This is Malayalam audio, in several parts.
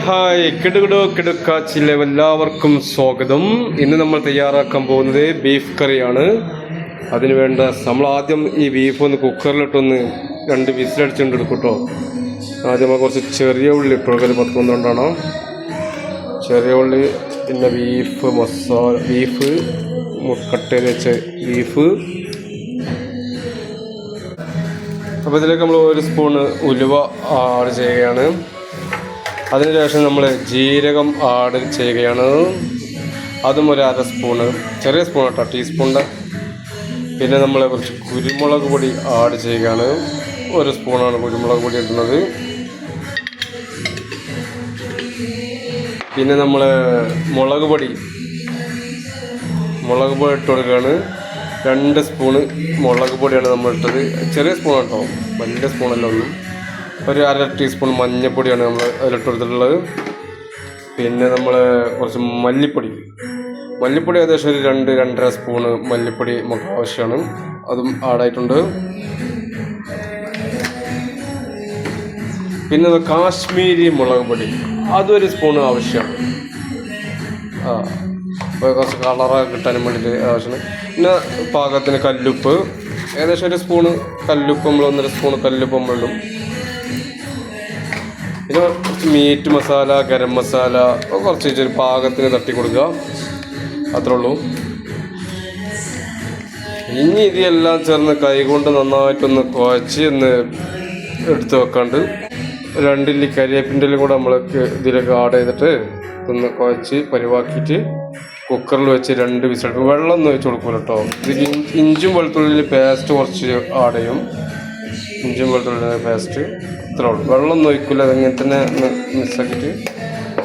ഹായ് കിടുക്കാച്ചിലെ എല്ലാവർക്കും സ്വാഗതം. ഇന്ന് നമ്മൾ തയ്യാറാക്കാൻ പോകുന്നത് ബീഫ് കറിയാണ്. അതിന് വേണ്ട നമ്മൾ ആദ്യം ഈ ബീഫ് ഒന്ന് കുക്കറിലിട്ടൊന്ന് 2 വിസിലടിച്ചുകൊണ്ട് എടുക്കും കേട്ടോ. ആദ്യം നമ്മൾ കുറച്ച് ചെറിയ ഉള്ളി ഇട്ടു കൊടുക്കൽ 10-12 ചെറിയ ഉള്ളി, പിന്നെ ബീഫ് മസാല, ബീഫ് കട്ട് ചെയ്ത് വെച്ച ബീഫ്. അപ്പോൾ ഇതിലേക്ക് നമ്മൾ 1 സ്പൂണ് ഉലുവ ആഡ് ചെയ്യുകയാണ്. അതിനുശേഷം നമ്മൾ ജീരകം ആഡ് ചെയ്യുകയാണ്. അതും 1/2 സ്പൂണ്, ചെറിയ സ്പൂൺ കേട്ടോ, ടീസ്പൂണിൻ്റെ. പിന്നെ നമ്മൾ കുറച്ച് കുരുമുളക് പൊടി ആഡ് ചെയ്യുകയാണ്. 1 സ്പൂണാണ് കുരുമുളക് പൊടി ഇടുന്നത്. പിന്നെ നമ്മൾ മുളക് പൊടി ഇട്ട് കൊടുക്കുകയാണ്. 2 സ്പൂണ് മുളക് പൊടിയാണ് നമ്മൾ ഇട്ടത്. ചെറിയ സ്പൂൺ കേട്ടോ, വലിയ സ്പൂണല്ല ഒന്നും. 1/2 ടീസ്പൂൺ മഞ്ഞൾപ്പൊടിയാണ് നമ്മൾ അതിലിട്ട് കൊടുത്തിട്ടുള്ളത്. പിന്നെ നമ്മൾ കുറച്ച് മല്ലിപ്പൊടി ഏകദേശം ഒരു 2-2.5 സ്പൂണ് മല്ലിപ്പൊടി നമുക്ക് ആവശ്യമാണ്. അതും ആഡായിട്ടുണ്ട്. പിന്നെ കാശ്മീരി മുളക് പൊടി അതൊരു സ്പൂണ് ആവശ്യമാണ്. കുറച്ച് കളറൊക്കെ കിട്ടാനും വേണ്ടിയിട്ട് ആവശ്യമാണ്. പിന്നെ പാകത്തിന് കല്ലുപ്പ്, ഏകദേശം 1 സ്പൂണ് കല്ലുപ്പ്, നമ്മൾ 1.5 സ്പൂണ് കല്ലുപ്പ് നമ്മളിടും. പിന്നെ കുറച്ച് മീറ്റ് മസാല, ഗരം മസാല കുറച്ച് പാകത്തിന് തട്ടി കൊടുക്കുക, അത്രേ ഉള്ളൂ. ഇനി ഇതെല്ലാം ചേർന്ന് കൈകൊണ്ട് നന്നായിട്ടൊന്ന് കുഴച്ച് ഒന്ന് എടുത്ത് വെക്കാണ്ട് 2 ഇല്ലി കരിവേപ്പിൻ്റെ കൂടെ നമ്മൾക്ക് ഇതിലേക്ക് ആഡ് ചെയ്തിട്ട് ഒന്ന് കുഴച്ച് പരിവാക്കിയിട്ട് കുക്കറിൽ വെച്ച് 2 വിസിൽ. വെള്ളം ഒന്നും വെച്ച് കൊടുക്കില്ല കേട്ടോ. ഇതിൽ ഇഞ്ചും വെളുത്തുള്ളിൽ പേസ്റ്റ് കുറച്ച് ആഡ് ചെയ്യും. ഇഞ്ചും വെളുത്തുള്ളിൻ്റെ പേസ്റ്റ് ഇത്ര ഉള്ളൂ. വെള്ളം ഒന്നും ഒഴിക്കില്ല, അതിങ്ങനെ തന്നെ ഒന്ന് മിക്സാക്കിയിട്ട്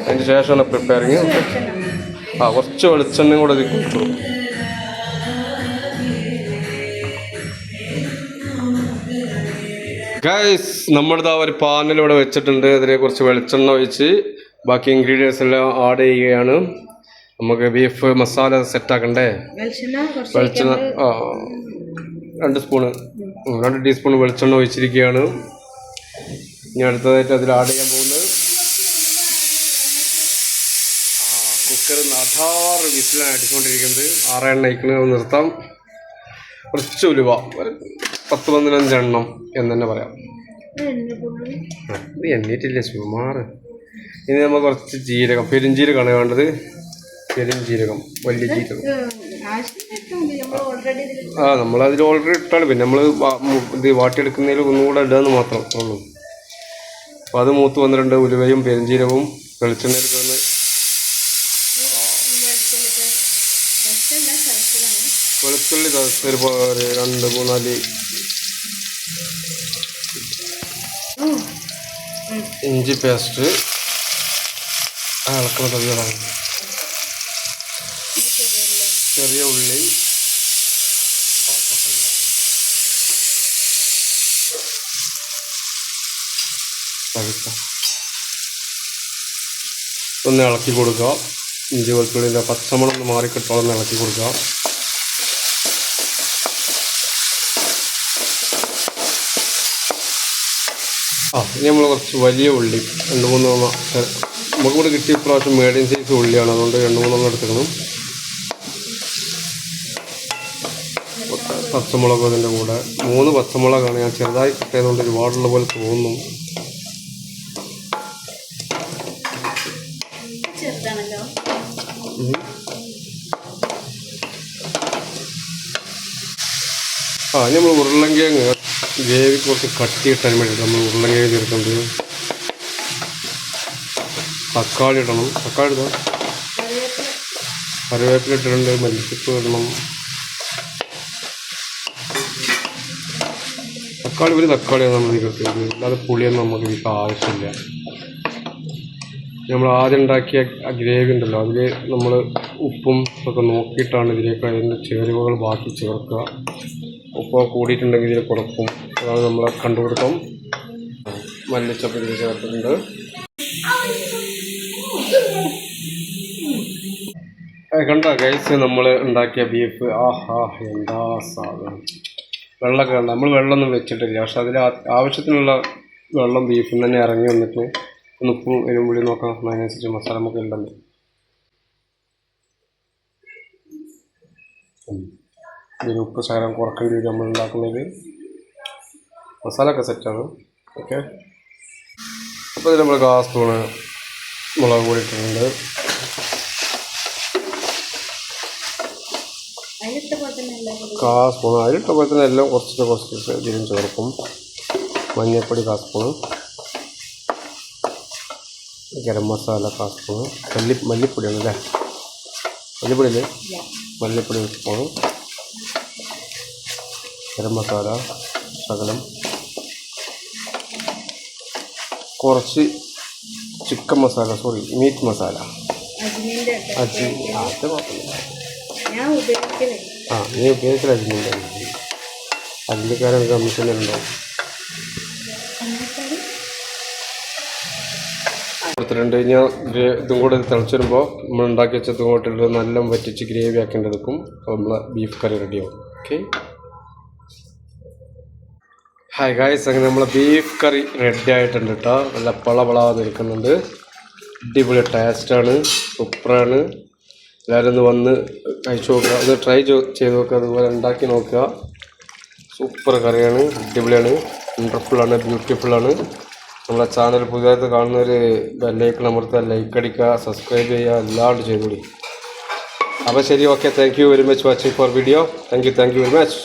അതിന് ശേഷമാണ് പ്രിപ്പയറിങ്. കുറച്ച് വെളിച്ചെണ്ണയും കൂടെ ഇതിൽ കുഴിച്ചു കൊടുക്കും. ഗൈസ്, നമ്മുടെ ഒരു പാനിൽ ഇവിടെ വെച്ചിട്ടുണ്ട്. അതിനെ കുറച്ച് വെളിച്ചെണ്ണ ഒഴിച്ച് ബാക്കി ഇൻഗ്രീഡിയൻസ് എല്ലാം ആഡ് ചെയ്യുകയാണ്. നമുക്ക് ബീഫ് മസാല സെറ്റാക്കണ്ടേ. വെളിച്ചെണ്ണ 2 സ്പൂണ് 2 ടീസ്പൂൺ വെളിച്ചെണ്ണ ഒഴിച്ചിരിക്കുകയാണ്. ഇനി അടുത്തതായിട്ട് അതിൽ ആഡ് ചെയ്യാൻ പോകുന്നത് കുക്കറിൽ 6 വിസിലാണ് അടിച്ചുകൊണ്ടിരിക്കുന്നത്. 6 എണ്ണ അയക്കുന്നത് നിർത്താം. കുറച്ച് ഉലുവ 10-15 എണ്ണം എന്ന് തന്നെ പറയാം. ഇത് എണ്ണീറ്റില്ല സുമാറ്. ഇനി നമ്മൾ കുറച്ച് ജീരകം, പെരുംജീരകമാണ് വേണ്ടത്. പെരുംജീരകം, വലിയ ജീരകം. നമ്മളതിൽ ഓൾറെഡി ഇട്ടാണ്. പിന്നെ നമ്മൾ ഇത് വാട്ടിയെടുക്കുന്നതിൽ ഒന്നുകൂടെ ഇടാന്ന് മാത്രം ഉള്ളൂ. അപ്പോൾ അത് മൂത്ത് വന്നിട്ടുണ്ട്. ഉലുവയും പെരുംജീരകവും വെളിച്ചെണ്ണയിൽ കിടന്ന് വെളുത്തുള്ളി ഒരു 2-3-4 ഇഞ്ചി പേസ്റ്റ് ഇളക്കുന്ന തവികളാണ്. ചെറിയ ഉള്ളി ഒന്ന് ഇളക്കി കൊടുക്കുക. ഇഞ്ചി വെളുത്തുള്ളിൻ്റെ പച്ചമണം ഒന്ന് മാറിക്കിട്ടോളം ഇളക്കി കൊടുക്കുക. ഇനി നമ്മൾ കുറച്ച് വലിയ ഉള്ളി 2-3 നമുക്ക് കൂടെ കിട്ടിയ പ്രാവശ്യം മീഡിയം സൈസ് ഉള്ളിയാണ്, അതുകൊണ്ട് 2-3 എടുക്കണം. പച്ചമുളക് അതിൻ്റെ കൂടെ 3 പച്ചമുളകാണ് ഞാൻ ചെറുതായി കിട്ടിയതുകൊണ്ട് ഒരുപാടുള്ള പോലെ തോന്നുന്നു. ഇനി നമ്മൾ ഉരുളങ്കിഴങ്ങ് ഗ്രേവി കുറച്ച് കട്ടിയിട്ടാൻ വേണ്ടിയിട്ട് നമ്മൾ ഉരുളങ്കിഴങ്ങ് ചേർക്കുന്നത്. തക്കാളി ഇടണം. തക്കാളി ഇടാം. കറിവേപ്പില ഇട്ടിട്ടുണ്ട്. മല്ലിച്ചപ്പ് ഇടണം. ഒരു തക്കാളിയാണ് നമ്മൾ ഇതിലിട്ടത്. അല്ലാതെ പുളിയൊന്നും നമുക്ക് ഇതിലേക്ക് ആവശ്യമില്ല. നമ്മൾ ആദ്യം ഉണ്ടാക്കിയ ഗ്രേവി ഉണ്ടല്ലോ, അതിൽ നമ്മൾ ഉപ്പും ഒക്കെ നോക്കിയിട്ടാണ് ഇതിലേക്ക് അതിൻ്റെ ചേരുവകൾ ബാക്കി ചേർക്കുക. ഉപ്പ് കൂടിയിട്ടുണ്ടെങ്കിൽ ഇതിൽ കുറക്കും. അതാണ് നമ്മൾ കണ്ടുപിടുത്തം. മല്ലിച്ചപ്പ് ഇതിൽ ചേർത്തിട്ടുണ്ട്. കണ്ടോ ഗൈസ്, നമ്മൾ ഉണ്ടാക്കിയ ബീഫ്. എന്താ സാധനം. വെള്ളമൊക്കെ കണ്ട. നമ്മൾ വെള്ളമൊന്നും വെച്ചിട്ടില്ല, പക്ഷെ അതിൽ ആവശ്യത്തിനുള്ള വെള്ളം ബീഫിൽ തന്നെ ഇറങ്ങി വന്നിട്ട് ഒന്ന് ഉപ്പും എരുമ്പുള്ളി നോക്കാം, അതിനനുസരിച്ച് മസാല നമുക്ക് ഉണ്ടെന്ന്. ഇതിന് ഉപ്പ് ശകലം കുറക്കേണ്ടി വരും നമ്മൾ ഉണ്ടാക്കുന്നതിൽ. മസാല ഒക്കെ സെറ്റാണ്. ഓക്കെ, അപ്പോൾ ഇതിൽ നമ്മൾ 1/4 സ്പൂണ് മുളക് പൊടി ഇട്ടിട്ടുണ്ട്. സ്പൂൺ അതിലിട്ട പോലെ തന്നെ എല്ലാം കുറച്ച് ഇതിലും ചേർക്കും. മഞ്ഞൾപ്പൊടി 1/4 സ്പൂണ്, ഗരം മസാല 1/4 സ്പൂണ്, മല്ലിപ്പൊടിയാണ് അല്ലേ, മല്ലിപ്പൊടിയില്ലേ, മല്ലിപ്പൊടി 1 സ്പൂണ്, ഗരം മസാല ശകലം, കുറച്ച് ചിക്കൻ മസാല, മീറ്റ് മസാല, നീ ഉപയോഗിക്കൽ അജിൻ്റെ അജിൻ്റെക്കാരൻ കമ്മീഷൻ ഉണ്ടോ കൊടുത്തിട്ടുണ്ട്. കഴിഞ്ഞാൽ ഇതും കൂടെ തിളച്ച് വരുമ്പോൾ നമ്മൾ ഉണ്ടാക്കി വെച്ചത് ഇങ്ങോട്ടിട്ട് നല്ല വറ്റിച്ച് ഗ്രേവി ആക്കേണ്ടി എടുക്കും. അപ്പോൾ നമ്മളെ ബീഫ് കറി റെഡിയാവും. ഓക്കെ, ഹായ് ഗായ്സ്, അങ്ങനെ നമ്മളെ ബീഫ് കറി റെഡി ആയിട്ടുണ്ട് കേട്ടോ. നല്ല പളപളാന്ന് ഇരിക്കുന്നുണ്ട്. അടിപൊളി ടേസ്റ്റാണ്, സൂപ്പറാണ്. എല്ലാവരും ഒന്ന് വന്ന് കഴിച്ചു നോക്കുക, ഒന്ന് ട്രൈ ചെയ്ത് നോക്കുക, അതുപോലെ ഉണ്ടാക്കി നോക്കുക. സൂപ്പർ കറിയാണ്, അടിപൊളിയാണ്, വണ്ടർഫുള്ളാണ്, ബ്യൂട്ടിഫുള്ളാണ്. നമ്മളെ ചാനൽ പുതിയതായിട്ട് കാണുന്നവർ ബെല്ലൈക്കൺ അമർത്തുക, ലൈക്ക് അടിക്കുക, സബ്സ്ക്രൈബ് ചെയ്യുക, എല്ലാം ചെയ്തുകൂടി. അപ്പോൾ ശരി, okay, thank you very much watching four video. Thank you very much.